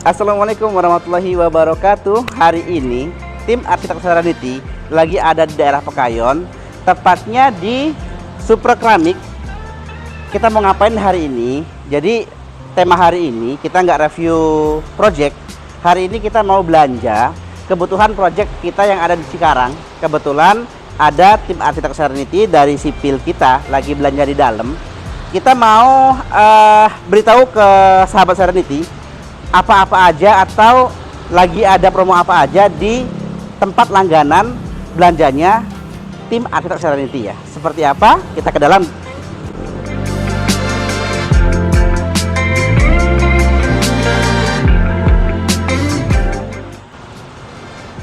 Assalamualaikum warahmatullahi wabarakatuh. Hari ini tim arsitek Serenity lagi ada di daerah Pekayon, tepatnya di Super Keramik. Kita mau ngapain hari ini? Jadi tema hari ini kita nggak review project. Hari ini kita mau belanja kebutuhan project kita yang ada di Cikarang. Kebetulan ada tim arsitek Serenity dari sipil kita lagi belanja di dalam. Kita mau beritahu ke sahabat Serenity apa-apa aja atau lagi ada promo apa aja di tempat langganan belanjanya tim arsitek Serenity ya. Seperti apa? Kita ke dalam.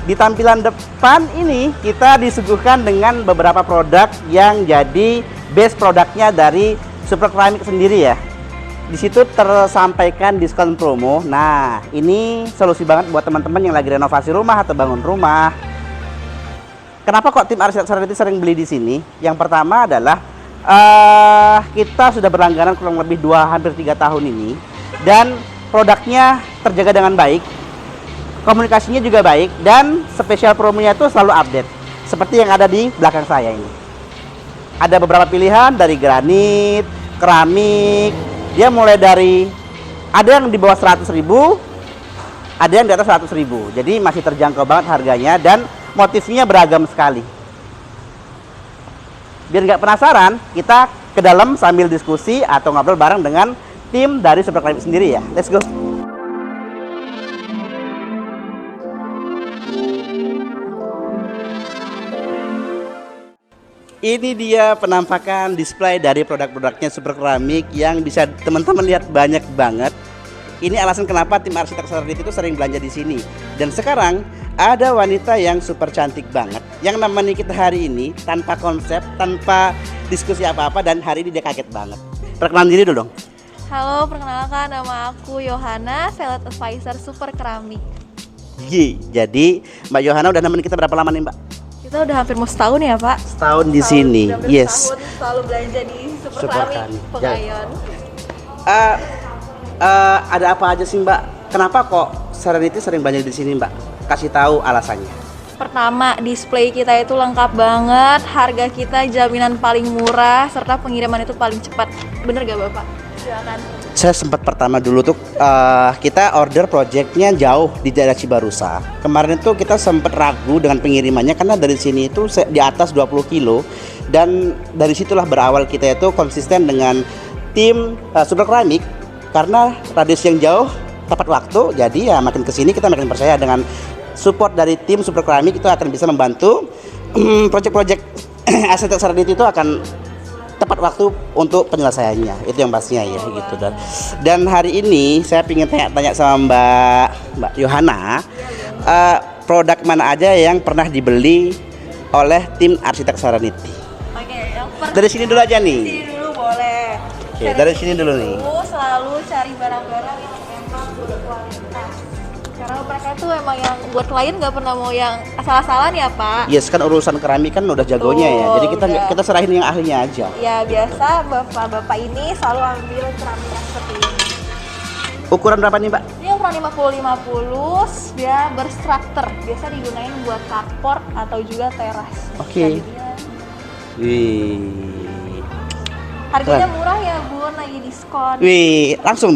Di tampilan depan ini kita disuguhkan dengan beberapa produk yang jadi base produknya dari Super Keramik sendiri ya. Di situ tersampaikan diskon promo. Nah, ini solusi banget buat teman-teman yang lagi renovasi rumah atau bangun rumah. Kenapa kok tim arsitek Serenity sering beli di sini? Yang pertama adalah kita sudah berlangganan kurang lebih hampir 3 tahun ini, dan produknya terjaga dengan baik, komunikasinya juga baik, dan spesial promonya itu selalu update. Seperti yang ada di belakang saya ini. Ada beberapa pilihan dari granit, keramik. Dia mulai dari ada yang di bawah 100.000, ada yang di atas 100.000. Jadi masih terjangkau banget harganya dan motifnya beragam sekali. Biar nggak penasaran, kita ke dalam sambil diskusi atau ngobrol bareng dengan tim dari Super Keramik sendiri ya. Let's go. Ini dia penampakan display dari produk-produknya Super Keramik yang bisa teman-teman lihat banyak banget. Ini alasan kenapa tim arsitek Serenity itu sering belanja di sini. Dan sekarang ada wanita yang super cantik banget yang namanya kita hari ini tanpa konsep, tanpa diskusi apa-apa, dan hari ini dia kaget banget. Perkenalan diri dulu dong. Halo, perkenalkan nama aku Yohana, Sales Advisor Super Keramik. Jadi Mbak Yohana udah nemenin kita berapa lama nih Mbak? Kita udah hampir mau setahun ya Pak? Setahun di sini, yes. Setahun selalu belanja di Super Keramik Pekayon. Ada apa aja sih Mbak? Kenapa kok Serenity sering belanja di sini Mbak? Kasih tahu alasannya. Pertama, display kita itu lengkap banget, harga kita jaminan paling murah, serta pengiriman itu paling cepat. Bener gak Bapak? Silakan. Saya sempat pertama dulu tuh kita order projectnya jauh di daerah Cibarusa. Kemarin itu kita sempat ragu dengan pengirimannya karena dari sini itu di atas 20 kilo. Dan dari situlah berawal kita itu konsisten dengan tim Super Keramik. Karena radius yang jauh tepat waktu, jadi ya makin kesini kita makin percaya dengan support dari tim Super Keramik itu akan bisa membantu project-project arsitek Serenity itu akan tepat waktu untuk penyelesaiannya. Itu yang pastinya ya gitu. Dan hari ini saya ingin tanya-tanya sama Mbak Yohana, produk mana aja yang pernah dibeli oleh tim arsitek Serenity? Oke, dari sini dulu aja nih. Sini dulu boleh. Oke, dari sini dulu nih. Selalu cari barang-barang yang emang berkualitas. Karena mereka tuh emang yang buat klien nggak pernah mau yang asal-asalan ya Pak. Yes, kan urusan keramik kan udah jagonya ya. Jadi kita serahin yang ahlinya aja. Ya biasa bapak-bapak ini selalu ambil keramik yang seperti ini. Ukuran berapa nih Mbak? Ini ukuran 50-50, dia berstruktur. Biasa digunain buat carport atau juga teras. Oke. Wih. Harganya murah ya Bun, lagi diskon. Wih, langsung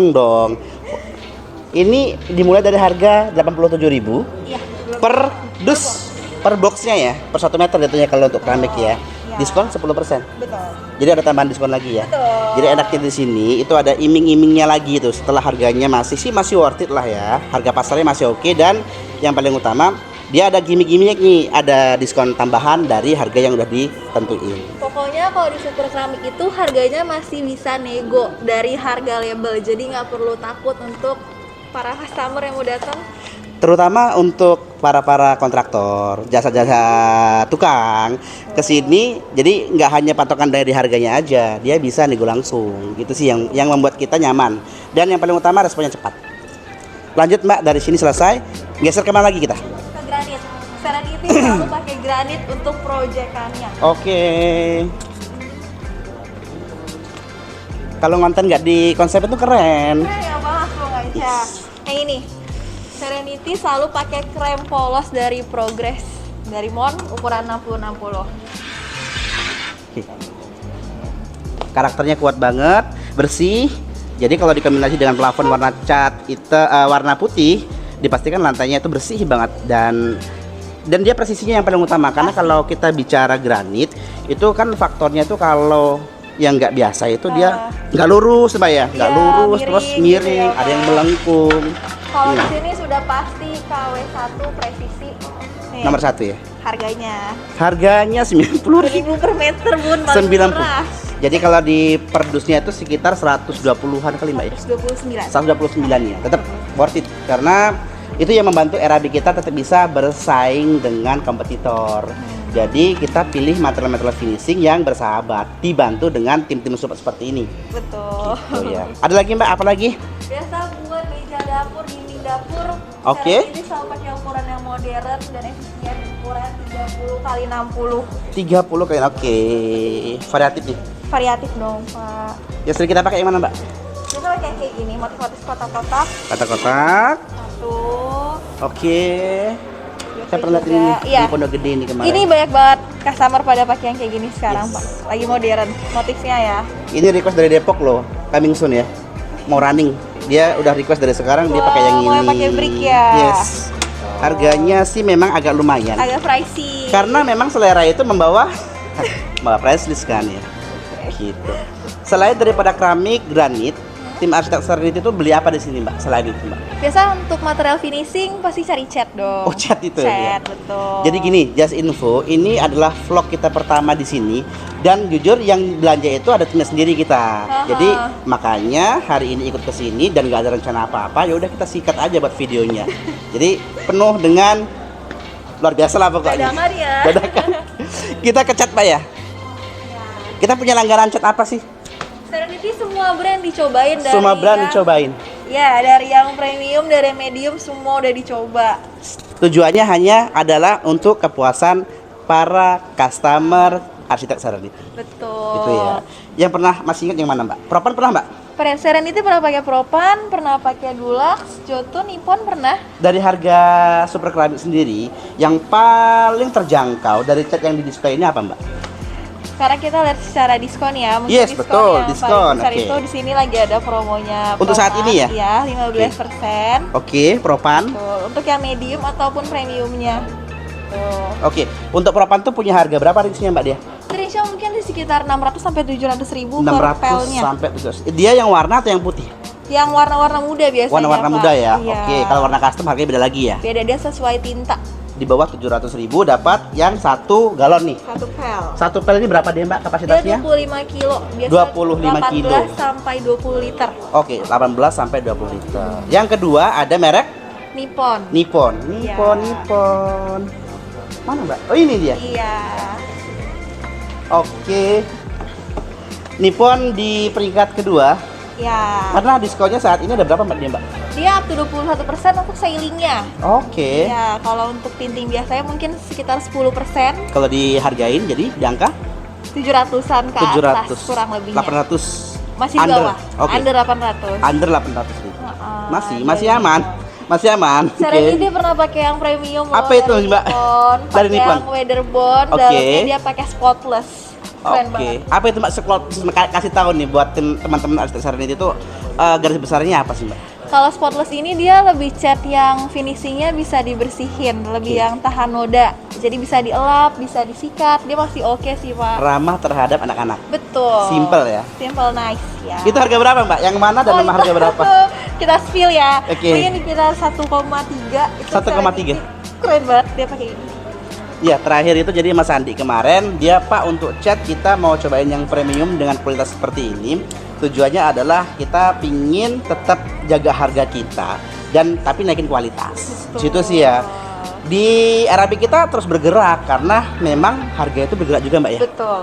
dong. Ini dimulai dari harga 87.000 Iya, per dus, per boxnya ya, per 1 meter jatuhnya kalau untuk keramik ya. Iya. Diskon 10%. Betul. Jadi ada tambahan diskon lagi ya. Betul. Jadi enaknya di sini itu ada iming-imingnya lagi tuh. Setelah harganya masih worth it lah ya. Harga pasarnya masih oke, dan yang paling utama dia ada gimmick-gimmicknya nih, ada diskon tambahan dari harga yang udah ditentuin. Pokoknya kalau di Super Keramik itu harganya masih bisa nego dari harga label. Jadi nggak perlu takut untuk para customer yang mau datang. Terutama untuk para kontraktor, jasa-jasa tukang kesini, jadi nggak hanya patokan dari harganya aja, dia bisa nego langsung. Gitu sih yang membuat kita nyaman. Dan yang paling utama responnya cepat. Lanjut Mbak, dari sini selesai, geser kemana lagi kita? Ke granit. Serenity selalu pakai granit untuk proyekannya. Oke. Kalau ngonten nggak di konsep itu keren. Ya bahas lo guys. Ya, yang ini Serenity selalu pakai krem polos dari Progress dari Mon ukuran 60-60. Oke. Karakternya kuat banget, bersih. Jadi kalau dikombinasi dengan plafon warna cat warna putih, dipastikan lantainya itu bersih banget dan dia presisinya yang paling utama karena kalau kita bicara granit itu kan faktornya itu kalau yang nggak biasa itu dia nggak lurus Mbak ya, nggak lurus miring, terus miring, gitu ya, ada yang melengkung. Kalau di sini sudah pasti KW1 presisi. Nih, Nomor 1 ya. Harganya 90.000 per meter Bun, paling 90. murah. Jadi kalau di perdusnya itu sekitar 120-an kali Mbak ya. 129. 129 ya. Tetap worth it karena itu yang membantu RAB kita tetap bisa bersaing dengan kompetitor. Jadi kita pilih material-material finishing yang bersahabat, dibantu dengan tim-tim support seperti ini. Betul. Oh ya. Ada lagi Mbak? Apa lagi? Biasa buat meja dapur, dinding dapur. Oke. Ini selalu pakai ukuran yang modern dan efisien, ukuran 30 kali 60. 30 kali. Oke. Variatif nih. Variatif dong, Pak. Ya sering kita pakai yang mana Mbak? Kita pakai kayak gini, motif-motif kotak-kotak. Kotak-kotak. Satu. Oke. Saya pernah lihat juga. ini Iya. di Pondok Gede ini kemarin. Ini banyak banget customer pada pakai yang kayak gini sekarang, Yes. Pak. Lagi modern motifnya ya. Ini request dari Depok loh, coming soon ya. Mau running. Dia udah request dari sekarang dia Wah, pakai yang ini. mau yang pakai brick ya? Yes. Harganya sih memang agak lumayan. Agak pricey. Karena memang selera itu membawa price list kan ya. Gitu. Selain daripada keramik, granit, tim arsitek Serenity itu beli apa di sini Mbak? Selain itu Mbak? Biasa untuk material finishing pasti cari cat dong. Oh, cat itu ya? Cat, betul. Jadi gini, just info, ini adalah vlog kita pertama di sini dan jujur yang belanja itu ada timnya sendiri kita. Aha. Jadi makanya hari ini ikut ke sini dan gak ada rencana apa-apa, ya udah kita sikat aja buat videonya. Jadi penuh dengan luar biasa lah pokoknya. Dadakan ya. Dadakan. Kita ke cat Pak ya. Kita punya langganan cat apa sih? Serenity semua brand dicobain dari Semua brand yang- dicobain. Ya, dari yang premium, dari medium semua udah dicoba. Tujuannya hanya adalah untuk kepuasan para customer arsitek Serenity. Betul. Itu ya. Yang pernah masih ingat yang mana Mbak? Propan pernah Mbak? Serenity pernah pakai Propan, pernah pakai Dulux, Jotun, Nippon pernah. Dari harga super keramik sendiri yang paling terjangkau dari cat yang di display ini apa Mbak? Sekarang kita lihat secara diskon ya. Mungkin Yes, diskon betul, yang diskon, paling besar oke. itu di sini lagi ada promonya. Untuk saat Propan, ini ya? Ya, 15%. Oke, Propan. Betul. Untuk yang medium ataupun premiumnya. Tuh. Oke, untuk Propan tuh punya harga berapa range-nya Mbak dia? Range mungkin di sekitar 600 sampai 700 ribu per 600 pelnya. sampai 700. Dia yang warna atau yang putih? Yang warna-warna muda biasanya. Warna-warna Pak. muda ya. Iya. Oke, kalau warna custom harganya beda lagi ya. Beda, dia sesuai tinta. Di bawah 700.000 dapat yang 1 galon nih. Satu pel. Satu pel ini berapa dia Mbak Dia kapasitasnya? 25 kilo. Biasa 25 kilo. 18 sampai 20 liter. Oke, 18 sampai 20 liter. Yang kedua ada merek Nippon. Nippon. Iya. Nippon. Mana Mbak? Oh ini dia. Iya. Oke. Nippon di peringkat kedua. Ya. Karena diskonnya saat ini ada berapa Mbak dia Mbak? Dia up to 21% untuk sailingnya. Oke. Ya, kalau untuk tinting biasanya mungkin sekitar 10%, Kalau dihargain jadi di angka 700-an ke 700. atas kurang lebihnya. 800. Masih di Under. bawah. Oke. Under 800. Under 800.000. Masih jadi- aman. Masih aman. Oke. Serenity pernah pakai yang premium loh, Apa itu, dari Mbak? Nippon. Dari Pakai Nippon? yang weatherbond, Oke. dalamnya dia pakai spotless. Keren Oke. banget. Apa itu Mbak kasih tahu nih buat teman-teman arsitek Serenity itu garis besarnya apa sih Mbak? Kalau spotless ini dia lebih cat yang finishingnya bisa dibersihin, lebih Oke. yang tahan noda. Jadi bisa dielap, bisa disikat, dia masih oke sih Pak. Ramah terhadap anak-anak. Betul. Simple ya. Simple nice ya. Itu harga berapa Mbak? Yang mana dan nama harga berapa? Kita spill ya. Oke. Mungkin kita 1,3. Itu 1,3. Serenity. Keren banget dia pakai ini. Ya, terakhir itu jadi Mas Andi kemarin dia Pak untuk cat kita mau cobain yang premium dengan kualitas seperti ini. Tujuannya adalah kita pingin tetap jaga harga kita dan tapi naikin kualitas. Betul. Situ sih ya. Di RAB kita terus bergerak karena memang harga itu bergerak juga Mbak ya. Betul.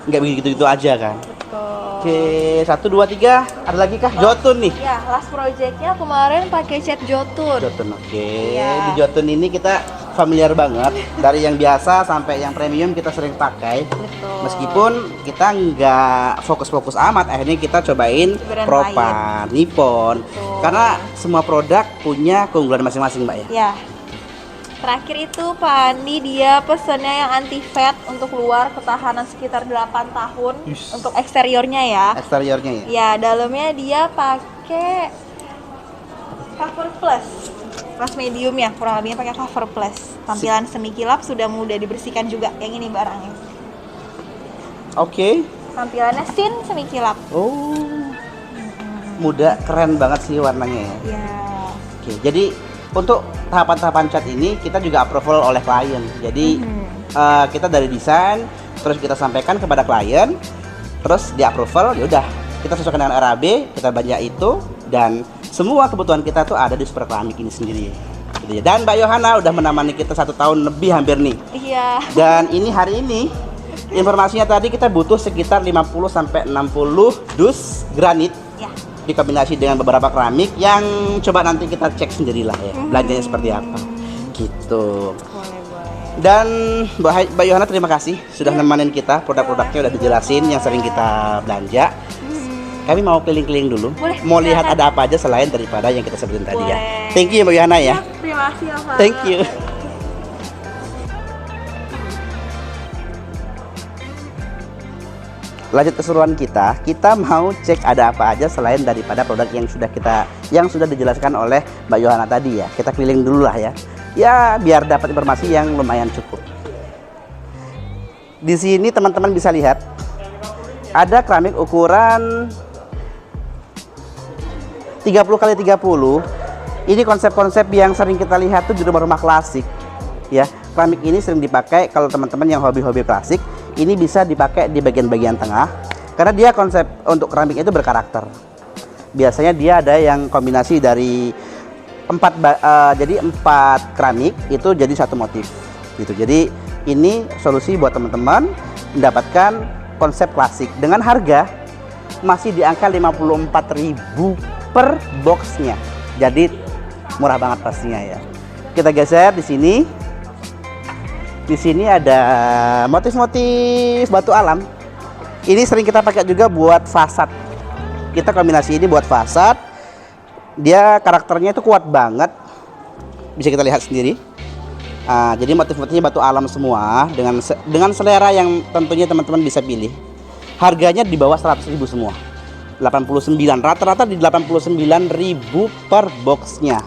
Nggak begitu-gitu aja kan. Betul. Oke, 1 2 3 ada lagi kah? Jotun nih. Ya, last projectnya kemarin pakai cat Jotun. Jotun, oke. Iya. Di Jotun ini kita familiar banget. Dari yang biasa sampai yang premium kita sering pakai. Betul. Meskipun kita nggak fokus-fokus amat, akhirnya kita cobain Brand Propan, Nippon. Betul. Karena semua produk punya keunggulan masing-masing, Mbak ya. Ya. Terakhir itu Pak Andi dia pesennya yang anti fat untuk luar, ketahanan sekitar 8 tahun. Yes. Untuk eksteriornya ya. Eksteriornya ya. Ya, dalamnya dia pakai cover plus. Plus medium ya, kurang lebihnya pakai cover plus. Tampilan semi kilap sudah mudah dibersihkan juga. Yang ini barangnya. Oke. Tampilannya semi kilap. Oh. Muda, keren banget sih warnanya ya. Ya. Oke, jadi untuk tahapan-tahapan cat ini kita juga approval oleh klien. Jadi kita dari desain, terus kita sampaikan kepada klien, terus di approval, ya udah kita sesuaikan dengan RAB, kita baca itu, dan semua kebutuhan kita tuh ada di Super Keramik ini sendiri. Gitu ya. Dan Mbak Yohana udah menemani kita 1 tahun lebih hampir nih. Iya. Dan ini hari ini informasinya tadi kita butuh sekitar 50 sampai 60 dus granit. Ya. Dikombinasi dengan beberapa keramik yang coba nanti kita cek sendirilah ya belanjanya seperti apa gitu. Boleh. Dan Mbak Yohana terima kasih sudah nemenin kita, produk-produknya udah dijelasin yang sering kita belanja. Kami mau keliling-keliling dulu. Boleh, Mau lihat silakan. ada apa aja selain daripada yang kita sebutin tadi ya. Boleh. Thank you Mbak Yohana ya. Terima kasih ya Pak. Thank you. Lanjut keseruan kita mau cek ada apa aja selain daripada produk yang sudah dijelaskan oleh Mbak Yohana tadi ya. Kita keliling dulu lah ya. Ya biar dapat informasi yang lumayan cukup. Di sini teman-teman bisa lihat ada keramik ukuran 30 kali 30. Ini konsep-konsep yang sering kita lihat tuh di rumah-rumah klasik. Ya, keramik ini sering dipakai kalau teman-teman yang hobi-hobi klasik. Ini bisa dipakai di bagian-bagian tengah karena dia konsep untuk keramik itu berkarakter. Biasanya dia ada yang kombinasi dari 4 keramik itu jadi satu motif gitu. Jadi ini solusi buat teman-teman mendapatkan konsep klasik dengan harga masih di angka 54.000 per boxnya. Jadi murah banget pastinya ya. Kita geser di sini. Di sini ada motif-motif batu alam. Ini sering kita pakai juga buat fasad. Kita kombinasi ini buat fasad. Dia karakternya itu kuat banget. Bisa kita lihat sendiri. Jadi motif-motifnya batu alam semua dengan selera yang tentunya teman-teman bisa pilih. Harganya di bawah 100.000 semua. 89. Rata-rata di 89.000 per boxnya.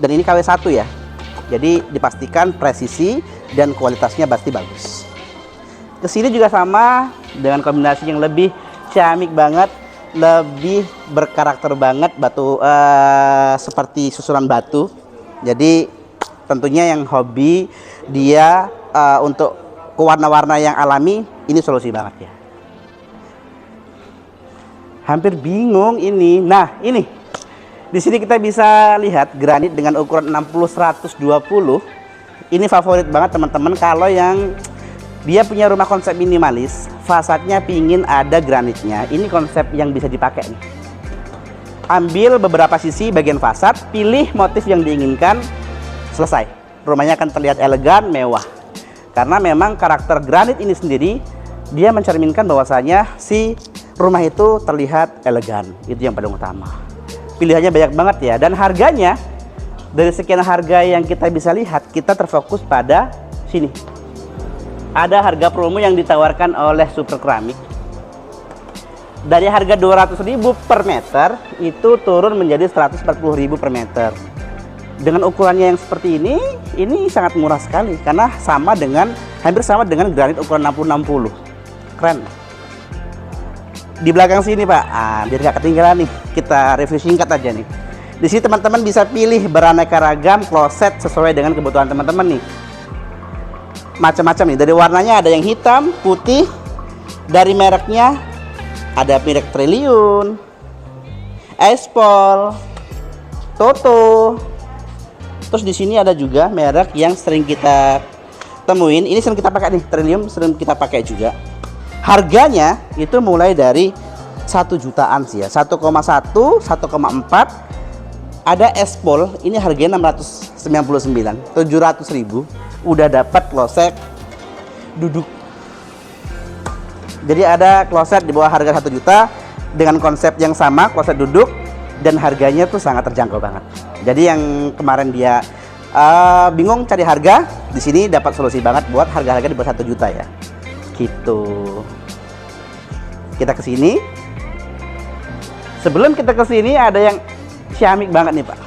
Dan ini KW1 ya. Jadi dipastikan presisi dan kualitasnya pasti bagus. Kesini juga sama dengan kombinasi yang lebih ciamik banget, lebih berkarakter banget batu seperti susunan batu. Jadi tentunya yang hobi dia untuk ke warna-warna yang alami ini solusi banget ya. Hampir bingung ini. Nah ini. Di sini kita bisa lihat granit dengan ukuran 60-120. Ini favorit banget teman-teman kalau yang dia punya rumah konsep minimalis, fasadnya pingin ada granitnya. Ini konsep yang bisa dipakai nih. Ambil beberapa sisi bagian fasad, pilih motif yang diinginkan, selesai. Rumahnya akan terlihat elegan, mewah. Karena memang karakter granit ini sendiri dia mencerminkan bahwasanya si rumah itu terlihat elegan. Itu yang paling utama. Pilihannya banyak banget ya, dan harganya dari sekian harga yang kita bisa lihat, kita terfokus pada sini. Ada harga promo yang ditawarkan oleh Super Keramik. Dari harga 200.000 per meter itu turun menjadi 140.000 per meter. Dengan ukurannya yang seperti ini sangat murah sekali karena hampir sama dengan granit ukuran 60-60. Keren. Di belakang sini Pak, biar gak ketinggalan nih, kita review singkat aja nih. Di sini teman-teman bisa pilih beraneka ragam kloset sesuai dengan kebutuhan teman-teman nih. Macam-macam nih, dari warnanya ada yang hitam, putih, dari mereknya ada merek Trillium, Espol, Toto. Terus di sini ada juga merek yang sering kita temuin, ini sering kita pakai nih, Trillium sering kita pakai juga. Harganya itu mulai dari 1 jutaan sih ya, 1,1, 1,4 Ada Espol, ini harganya 699, 700.000 udah dapat kloset duduk. Jadi ada kloset di bawah harga 1 juta dengan konsep yang sama, kloset duduk, dan harganya tuh sangat terjangkau banget. Jadi yang kemarin dia bingung cari harga, di sini dapat solusi banget buat harga-harga di bawah 1 juta ya. Gitu. Kita ke sini. Sebelum kita ke sini ada yang ciamik banget nih, Pak.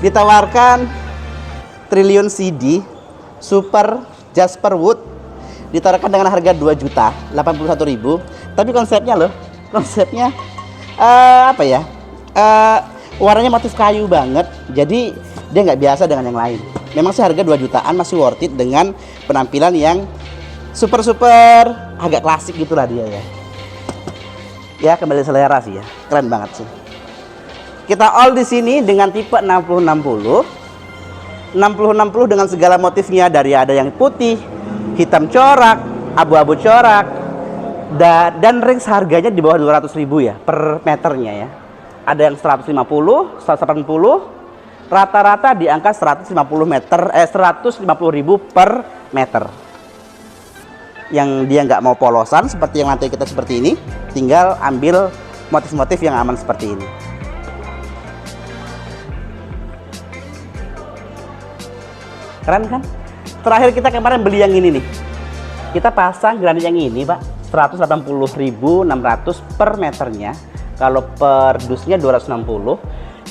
Ditawarkan Trillium CD Super Jasper Wood, ditawarkan dengan harga 2.081.000. Tapi konsepnya loh, konsepnya apa ya? Warnanya motif kayu banget. Jadi dia nggak biasa dengan yang lain. Memang sih harga 2 jutaan masih worth it dengan penampilan yang super agak klasik gitulah dia ya. Ya kembali selera sih ya, keren banget sih. Kita all di sini dengan tipe 6060 dengan segala motifnya, dari ada yang putih, hitam corak, abu-abu corak, dan range harganya di bawah 200.000 ya per meternya ya. Ada yang 150, 180, rata-rata di angka 150 meter, 150.000 per meter. Yang dia nggak mau polosan seperti yang lantai kita seperti ini, tinggal ambil motif-motif yang aman seperti ini. Keren kan? Terakhir kita kemarin beli yang ini nih. Kita pasang granit yang ini, Pak. 180.600 per meternya. Kalau per dusnya 260.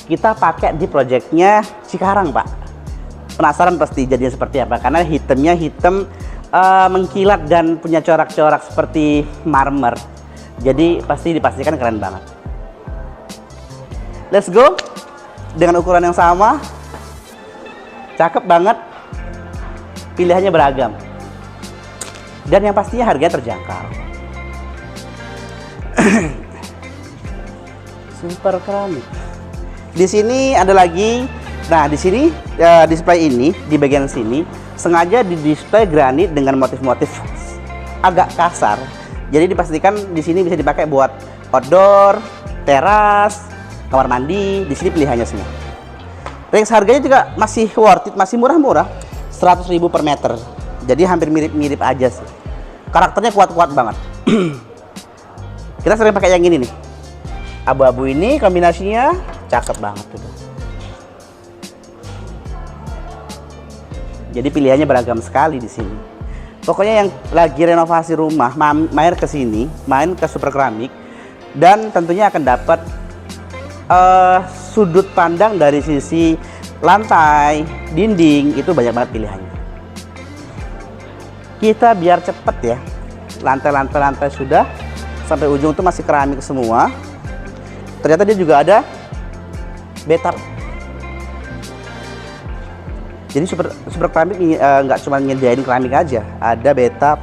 Kita pakai di proyeknya Cikarang, Pak. Penasaran pasti jadinya seperti apa? Karena hitamnya hitam mengkilat dan punya corak-corak seperti marmer. Jadi pasti dipastikan keren banget. Let's go. Dengan ukuran yang sama. Cakep banget. Pilihannya beragam. Dan yang pastinya harganya terjangkau. Super keramik. Di sini ada lagi. Nah, di sini display ini di bagian sini sengaja di display granit dengan motif-motif agak kasar. Jadi dipastikan di sini bisa dipakai buat outdoor, teras, kamar mandi. Di sini pilihannya semua. Range harganya juga masih worth it, masih murah-murah. 100.000 per meter. Jadi hampir mirip-mirip aja sih. Karakternya kuat-kuat banget. Kita sering pakai yang ini nih. Abu-abu ini kombinasinya cakep banget tuh. Jadi pilihannya beragam sekali di sini. Pokoknya yang lagi renovasi rumah, main ke sini, main ke Super Keramik, dan tentunya akan dapat sudut pandang dari sisi lantai, dinding, itu banyak banget pilihannya. Kita biar cepet ya, lantai sudah, sampai ujung tuh masih keramik semua. Ternyata dia juga ada bathtub. Jadi super keramik nggak cuma nyediain keramik aja, ada bathtub.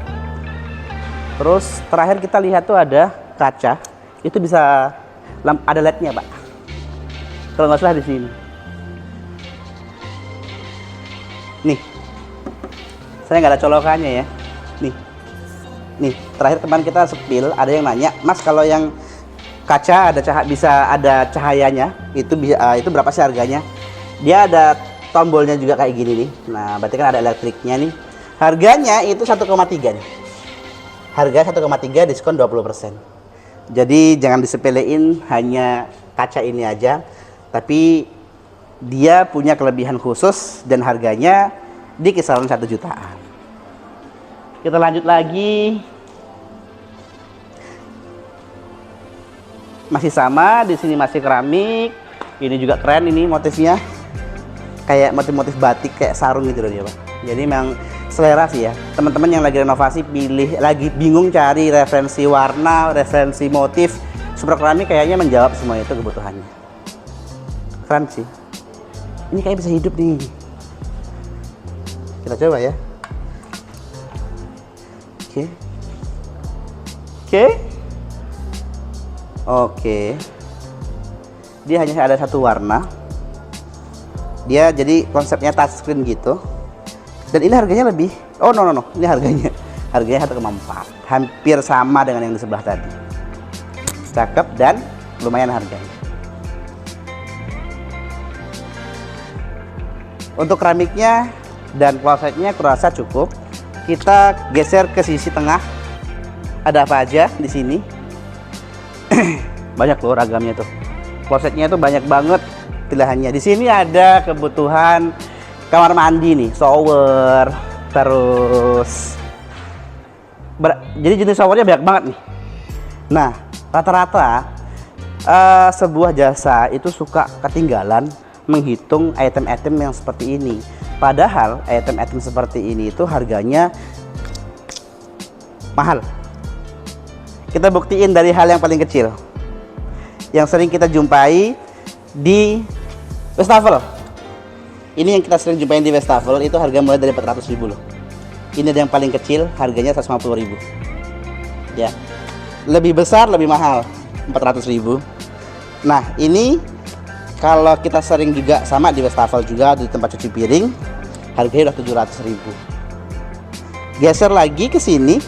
Terus terakhir kita lihat tuh ada kaca, itu bisa ada LED-nya, Pak. Kalau nggak salah di sini. Nih, saya nggak ada colokannya ya. Nih, terakhir kemarin kita sepil, ada yang nanya, Mas kalau yang kaca ada bisa ada cahayanya, itu berapa sih harganya? Dia ada tombolnya juga kayak gini nih. Nah, berarti kan ada elektriknya nih. Harganya itu 1,3 nih. Harga 1,3 diskon 20%. Jadi jangan disepelein hanya kaca ini aja, tapi dia punya kelebihan khusus dan harganya di kisaran 1 jutaan. Kita lanjut lagi. Masih sama, di sini masih keramik. Ini juga keren ini motifnya. Kayak motif-motif batik kayak sarung gitu loh dia, Pak. Jadi memang selera sih ya. Teman-teman yang lagi renovasi lagi bingung cari referensi warna, referensi motif, Super Keramik kayaknya menjawab semua itu kebutuhannya. Keren sih. Ini kayak bisa hidup nih. Kita coba ya. Oke. Dia hanya ada satu warna. Dia jadi konsepnya touchscreen gitu. Dan ini harganya lebih. Oh no. Ini harganya 1,4. Hampir sama dengan yang di sebelah tadi. Cakep dan lumayan harganya. Untuk keramiknya dan klosetnya kurasa cukup. Kita geser ke sisi tengah. Ada apa aja di sini? Banyak loh ragamnya tuh. Klosetnya tuh banyak banget pilihannya. Di sini ada kebutuhan kamar mandi nih, shower, terus jadi jenis showernya banyak banget nih. Nah, rata-rata sebuah jasa itu suka ketinggalan menghitung item-item yang seperti ini. Padahal item-item seperti ini itu harganya mahal. Kita buktiin dari hal yang paling kecil yang sering kita jumpai di wastafel. Ini yang kita sering jumpain di wastafel itu harga mulai dari 400.000 loh. Ini ada yang paling kecil harganya 150.000. Ya. Lebih besar lebih mahal 400.000. Nah, ini kalau kita sering juga sama di wastafel juga di tempat cuci piring harganya udah 700.000. Geser lagi ke sini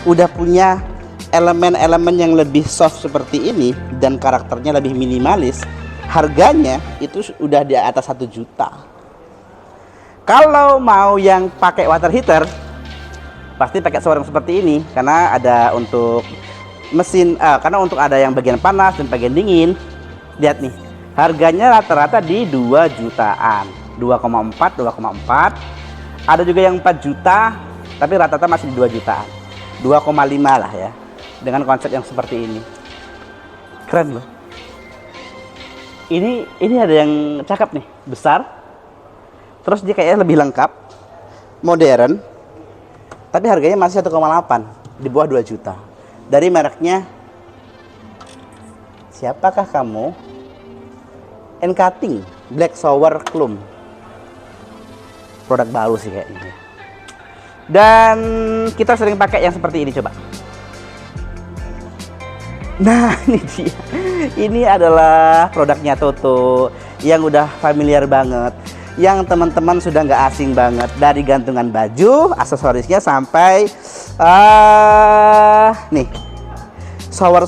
udah punya elemen-elemen yang lebih soft seperti ini dan karakternya lebih minimalis. Harganya itu udah di atas 1 juta. Kalau mau yang pakai water heater pasti pakai shower yang seperti ini karena ada untuk mesin karena untuk ada yang bagian panas dan bagian dingin. Lihat nih, harganya rata-rata di 2 jutaan, 2,4, 2,4. Ada juga yang 4 juta, tapi rata-rata masih di 2 jutaan, 2,5 lah ya. Dengan konsep yang seperti ini, keren loh. Ini ada yang cakep nih, besar. Terus dia kayaknya lebih lengkap, modern, tapi harganya masih 1,8, di bawah 2 juta. Dari mereknya, siapakah kamu? Cutting Black Shower Clum, produk baru sih kayaknya. Dan kita sering pakai yang seperti ini, coba. Nah, ini dia. Ini adalah produknya Toto yang udah familiar banget, yang teman-teman sudah nggak asing banget. Dari gantungan baju, aksesorisnya sampai nih shower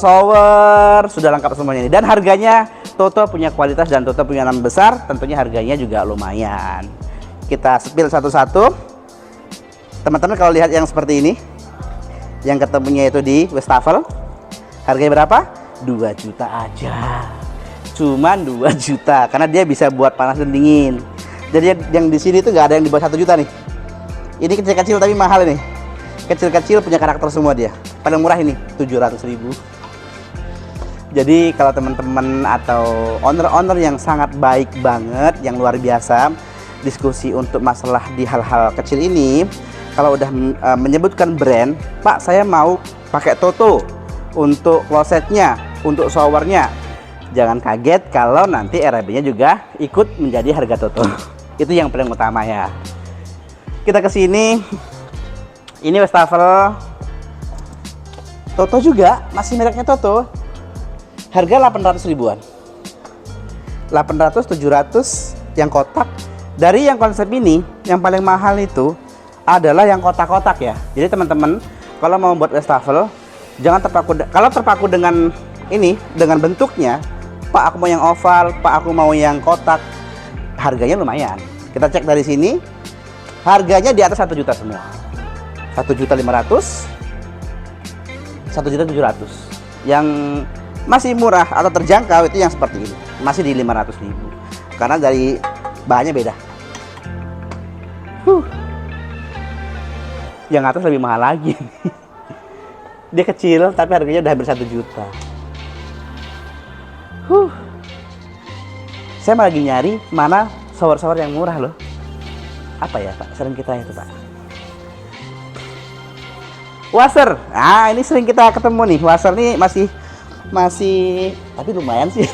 sudah lengkap semuanya ini. Dan harganya Toto punya kualitas dan Toto punya nama besar, tentunya harganya juga lumayan. Kita spill satu-satu. Teman-teman kalau lihat yang seperti ini, yang ketemunya itu di wastafel, harganya berapa? 2 juta aja. Cuman 2 juta karena dia bisa buat panas dan dingin. Jadi yang di sini tuh nggak ada yang di bawah 1 juta nih. Ini kecil-kecil tapi mahal nih. Kecil-kecil punya karakter semua dia. Paling murah ini 700.000. Jadi kalau teman-teman atau owner-owner yang sangat baik banget, yang luar biasa, diskusi untuk masalah di hal-hal kecil ini, kalau udah menyebutkan brand, Pak saya mau pakai Toto untuk klosetnya, untuk showernya, jangan kaget kalau nanti RAB-nya juga ikut menjadi harga Toto. Itu yang paling utama ya. Kita ke sini, ini wastafel Toto juga, masih mereknya Toto. Harga 800 ribuan, 800, 700 yang kotak. Dari yang konsep ini, yang paling mahal itu adalah yang kotak-kotak ya. Jadi teman-teman kalau mau buat wastafel, jangan terpaku. Kalau terpaku dengan ini, dengan bentuknya, Pak aku mau yang oval, Pak aku mau yang kotak, harganya lumayan. Kita cek dari sini, harganya di atas 1 juta semua. 1.500.000, 1.700.000. Yang masih murah atau terjangkau itu yang seperti ini, masih di 500.000 karena dari bahannya beda. Yang atas lebih mahal lagi. Dia kecil tapi harganya udah hampir 1 juta. Saya lagi nyari mana shower-shower yang murah loh. Apa ya Pak, sering kita itu Pak, washer. Nah ini sering kita ketemu nih, washer nih masih tapi lumayan sih.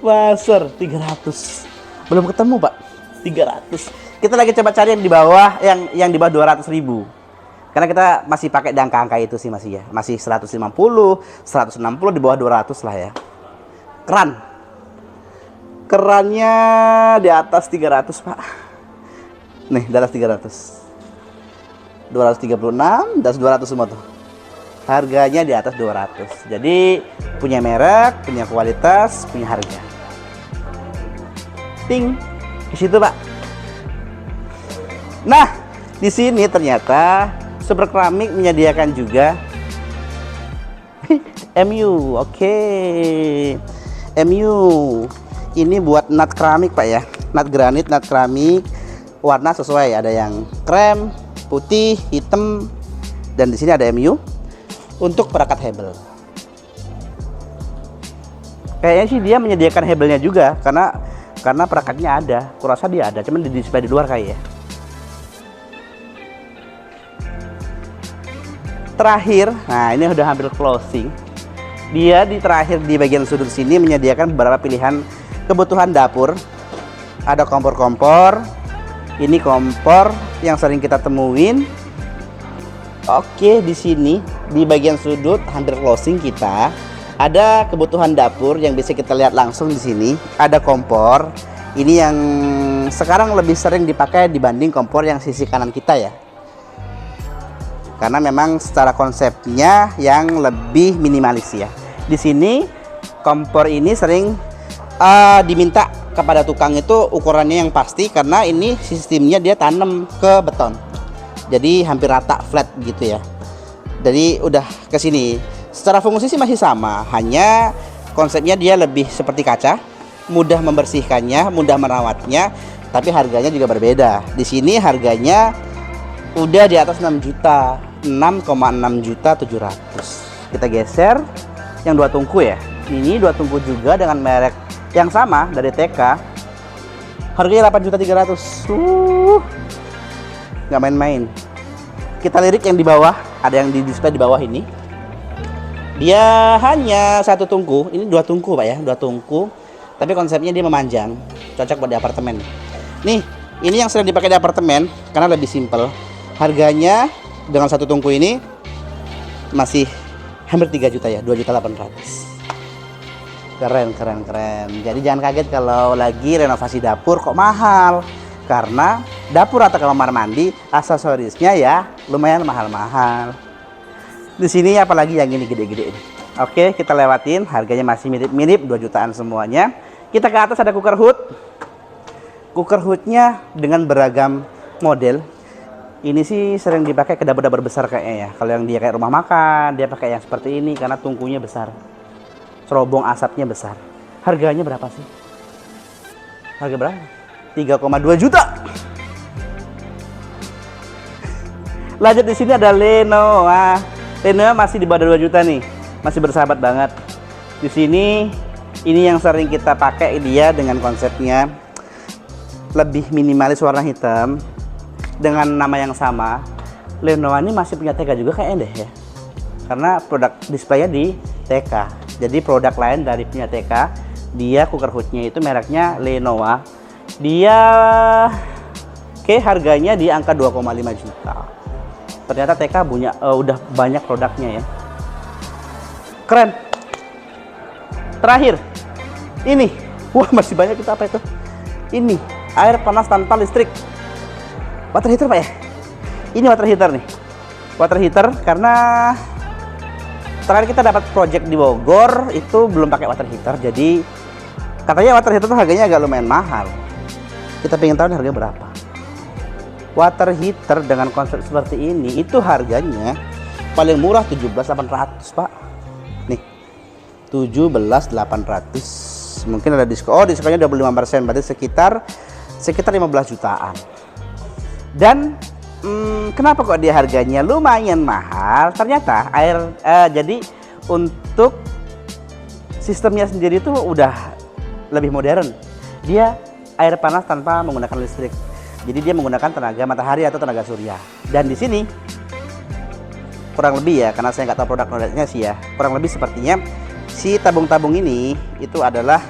Washer 300 belum ketemu Pak, 300. Kita lagi coba cari yang di bawah, yang di bawah 200.000 karena kita masih pakai di angka-angka itu sih, masih ya, masih 150, 160, di bawah 200 lah ya. Kerannya di atas 300 Pak, nih di atas 300, 236, das 200 semua tuh. Harganya di atas 200. Jadi punya merek, punya kualitas, punya harga. Ting. Di situ, Pak. Nah, di sini ternyata Super Keramik menyediakan juga MU. Oke. MU. Ini buat nut keramik, Pak ya. Nut granit, nut keramik. Warna sesuai, ada yang krem, putih, hitam, dan di sini ada MU untuk perangkat hebel. Kayaknya sih dia menyediakan hebelnya juga karena perangkatnya ada. Kurasa dia ada, cuman di display di luar kayak ya. Terakhir, nah ini udah hampir closing. Dia di terakhir di bagian sudut sini menyediakan beberapa pilihan kebutuhan dapur. Ada kompor-kompor. Ini kompor yang sering kita temuin. Oke, di sini di bagian sudut hampir closing kita ada kebutuhan dapur yang bisa kita lihat langsung di sini. Ada kompor. Ini yang sekarang lebih sering dipakai dibanding kompor yang sisi kanan kita ya. Karena memang secara konsepnya yang lebih minimalis ya. Di sini kompor ini sering diminta kepada tukang itu ukurannya yang pasti karena ini sistemnya dia tanam ke beton. Jadi hampir rata flat gitu ya. Jadi udah ke sini. Secara fungsi sih masih sama, hanya konsepnya dia lebih seperti kaca, mudah membersihkannya, mudah merawatnya, tapi harganya juga berbeda. Di sini harganya udah di atas 6 juta. 6,6 juta 700. Kita geser yang 2 tungku ya. Ini 2 tungku juga dengan merek yang sama dari TK. Harganya 8 juta 300. Nggak main-main. Kita lirik yang di bawah, ada yang di display di bawah ini. Dia hanya 1 tungku. Ini 2 tungku Pak ya, 2 tungku. Tapi konsepnya dia memanjang, cocok buat di apartemen. Nih, ini yang sering dipakai di apartemen karena lebih simple. Harganya dengan 1 tungku ini masih hampir 3 juta ya, 2.800.000. Keren. Jadi jangan kaget kalau lagi renovasi dapur kok mahal. Karena dapur atau kamar mandi aksesorisnya ya lumayan mahal-mahal. Di sini apalagi yang ini gede-gede ini. Oke, kita lewatin, harganya masih mirip-mirip 2 jutaan semuanya. Kita ke atas ada cooker hood. Cooker hoodnya dengan beragam model. Ini sih sering dipakai ke dapur-dapur besar kayaknya ya. Kalau yang dia kayak rumah makan, dia pakai yang seperti ini karena tungkunya besar. Cerobong asapnya besar. Harganya berapa sih? Harga berapa? 3,2 juta. Lanjut di sini ada Lenoa. Lenoa masih di bawah 2 juta nih. Masih bersahabat banget. Di sini ini yang sering kita pakai dia dengan konsepnya lebih minimalis warna hitam. Dengan nama yang sama. Lenoa ini masih punya TK juga kayaknya deh ya. Karena produk displaynya di TK. Jadi produk lain dari punya TK, dia cooker hoodnya itu mereknya Lenoa. Dia harganya di angka 2,5 juta. Ternyata TK punya udah banyak produknya ya. Keren. Terakhir. Ini. Wah, masih banyak kita apa itu? Ini air panas tanpa listrik. Water heater Pak ya? Ini water heater nih. Water heater karena terakhir kita dapat project di Bogor itu belum pakai water heater. Jadi katanya water heater tuh harganya agak lumayan mahal. Kita pengen tahu harganya berapa. Water heater dengan konsep seperti ini itu harganya paling murah 17.800 Pak. Nih. 17.800. Mungkin ada diskon. Oh, diskonnya 25%, berarti sekitar 15 jutaan. Dan kenapa kok dia harganya lumayan mahal? Ternyata jadi untuk sistemnya sendiri itu udah lebih modern. Dia air panas tanpa menggunakan listrik. Jadi dia menggunakan tenaga matahari atau tenaga surya. Dan di sini kurang lebih ya, karena saya nggak tahu produk-produknya sih ya. Kurang lebih sepertinya si tabung-tabung ini itu adalah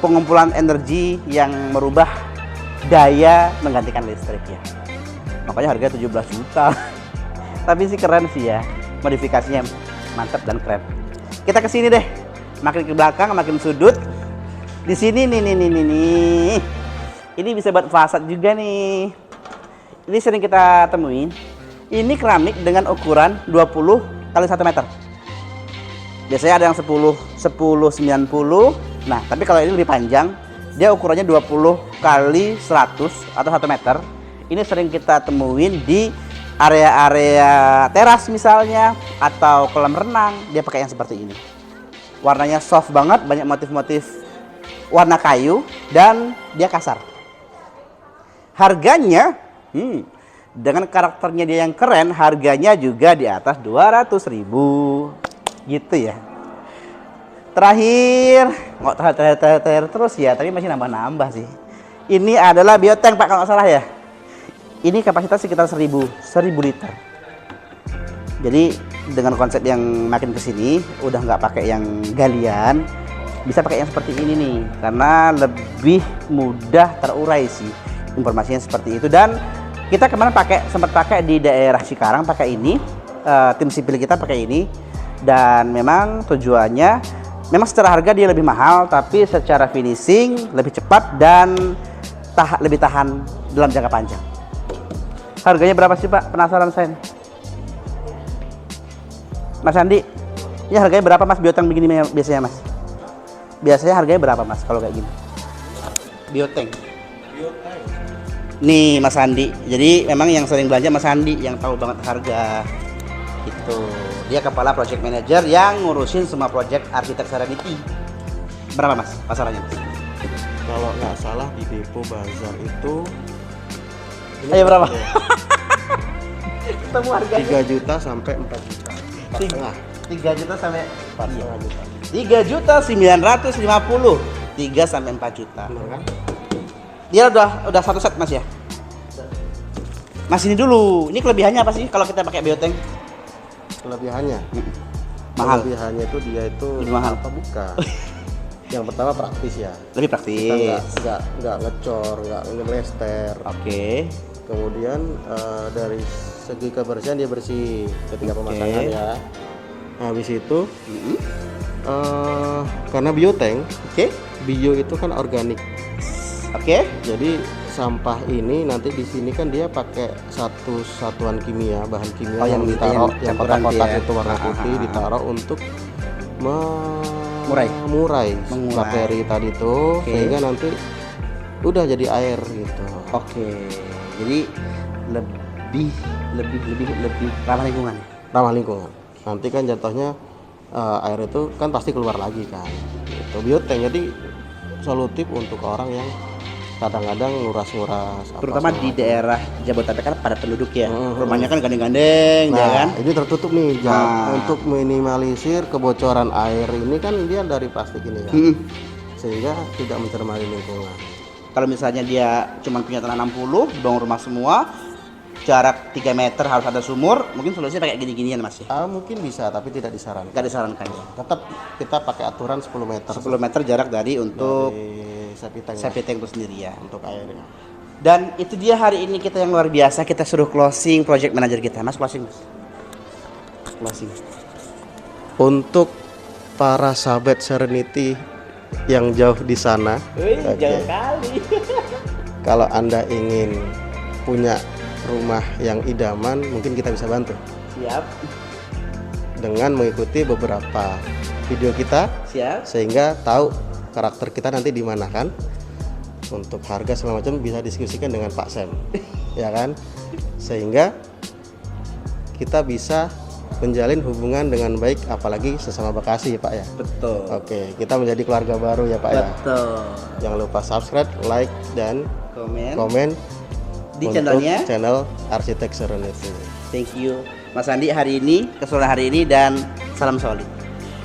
pengumpulan energi yang merubah daya menggantikan listrik ya. Makanya harga 17 juta. Tapi sih keren sih ya. Modifikasinya mantap dan keren. Kita ke sini deh. Makin ke belakang, makin sudut. Di sini nih. Ini bisa buat fasad juga nih. Ini sering kita temuin. Ini keramik dengan ukuran 20 kali 1 meter. Biasanya ada yang 10 90. Nah, tapi kalau ini lebih panjang, Dia ukurannya 20 kali 100 atau 1 meter. Ini sering kita temuin di area-area teras misalnya atau kolam renang. Dia pakai yang seperti ini. Warnanya soft banget, banyak motif-motif warna kayu dan dia kasar. Harganya, dengan karakternya dia yang keren, harganya juga di atas 200.000 gitu ya. Terakhir, nggak terakhir terus ya, tapi masih nambah-nambah sih. Ini adalah biotank Pak, kalau nggak salah ya. Ini kapasitas sekitar 1000 liter. Jadi dengan konsep yang makin kesini, udah nggak pakai yang galian, bisa pakai yang seperti ini nih, karena lebih mudah terurai sih informasinya seperti itu. Dan kita kemarin sempat pakai di daerah Cikarang pakai ini, tim sipil kita pakai ini, dan memang tujuannya memang secara harga dia lebih mahal, tapi secara finishing lebih cepat dan lebih tahan dalam jangka panjang. Harganya berapa sih Pak? Penasaran saya nih. Mas Andi, ini harganya berapa Mas biotank begini biasanya Mas? Biasanya harganya berapa Mas kalau kayak gini? Biotank. Nih Mas Andi, jadi memang yang sering belanja Mas Andi yang tahu banget harga gitu. Dia kepala project manager yang ngurusin semua project arsitek Serenity. Berapa Mas pasarannya Mas? Kalau nggak salah di Depo Bazar itu Ayo berapa? Ketemu harganya 3 juta sampai 4 juta. 3 juta sampai 4,5 juta. 3 juta 950. 3 sampai 4 juta. Benar kan? Dia udah satu set Mas ya? Mas ini dulu. Ini kelebihannya apa sih kalau kita pakai biotank? Kelebihannya? Mahal. Kelebihannya itu dia itu Lebih mahal. apa bukan? Yang pertama praktis ya. Lebih Kita praktis. nggak ngecor, nggak ngelester. Oke. Kemudian dari segi kebersihan dia bersih ketika pemasangan ya. Nah, habis itu karena biotank, Oke. bio itu kan organik. Oke. Jadi sampah ini nanti di sini kan dia pakai satu satuan kimia, bahan kimia Oh, yang ditaruh yang yang campuran kotak-kotak dia. itu warna putih ditaruh untuk Murai. mengurai Mengurai. bakteri tadi tuh Oke. sehingga nanti udah jadi air gitu. Oke. Jadi lebih ramah lingkungan. Ramah lingkungan. Nanti kan jatuhnya air itu kan pasti keluar lagi kan. Itu biotank jadi solutif untuk orang yang kadang-kadang nguras-nguras apa Terutama segala di macam. daerah Jabodetabek kan padat penduduk ya. Mhm. Rumahnya kan gandeng-gandeng Nah, ya kan. ini tertutup nih Nah. untuk minimalisir kebocoran air ini kan dia dari plastik ini kan. Mm-mm. Sehingga tidak mencemari lingkungan. Kalau misalnya dia cuma punya tanah 60, bangun rumah semua, jarak 3 meter harus ada sumur, mungkin solusinya pakai gini-ginian Mas ya. Mungkin bisa tapi tidak disarankan. Nggak disarankan ya. Tetap kita pakai aturan 10 meter 10 meter jarak dari untuk dari septic tank septic tank itu sendiri ya. untuk airnya. Dan itu dia hari ini kita yang luar biasa, kita suruh closing project manager kita. Mas closing Mas. Closing. Untuk para sahabat Serenity yang jauh di sana, Wih, Oke. jauh kali. kalau Anda ingin punya rumah yang idaman, mungkin kita bisa bantu Siap. dengan mengikuti beberapa video kita Siap. sehingga tahu karakter kita nanti di mana kan. Untuk harga segala macam bisa diskusikan dengan Pak Sam, ya kan? Sehingga kita bisa menjalin hubungan dengan baik, apalagi sesama Bekasi, Pak ya. Betul. Oke, kita menjadi keluarga baru ya, Pak ya. Betul. Jangan lupa subscribe, like, dan Komen. komen Di untuk channelnya. channel Arsitek Serenity. Thank you Mas Andi hari ini, keseluruhan hari ini, dan salam solid.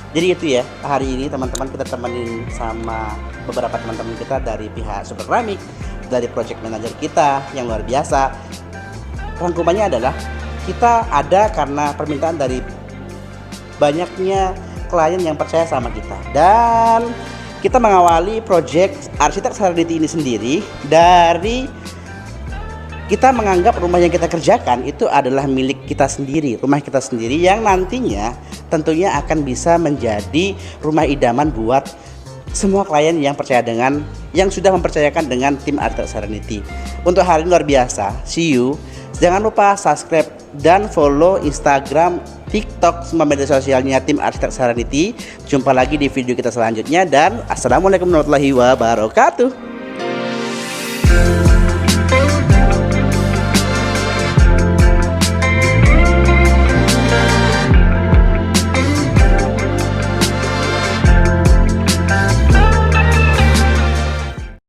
Jadi itu ya, hari ini teman-teman kita temenin sama beberapa teman-teman kita dari pihak Super Keramik, dari project manager kita yang luar biasa. Rangkumannya adalah kita ada karena permintaan dari banyaknya klien yang percaya sama kita, dan kita mengawali project Arsitek Serenity ini sendiri dari kita menganggap rumah yang kita kerjakan itu adalah milik kita sendiri, rumah kita sendiri yang nantinya tentunya akan bisa menjadi rumah idaman buat semua klien yang percaya dengan, yang sudah mempercayakan dengan tim Arsitek Serenity. Untuk hari ini luar biasa. See you. Jangan lupa subscribe dan follow Instagram, TikTok, semua media sosialnya tim Arsitek Serenity. Jumpa lagi di video kita selanjutnya dan assalamualaikum warahmatullahi wabarakatuh.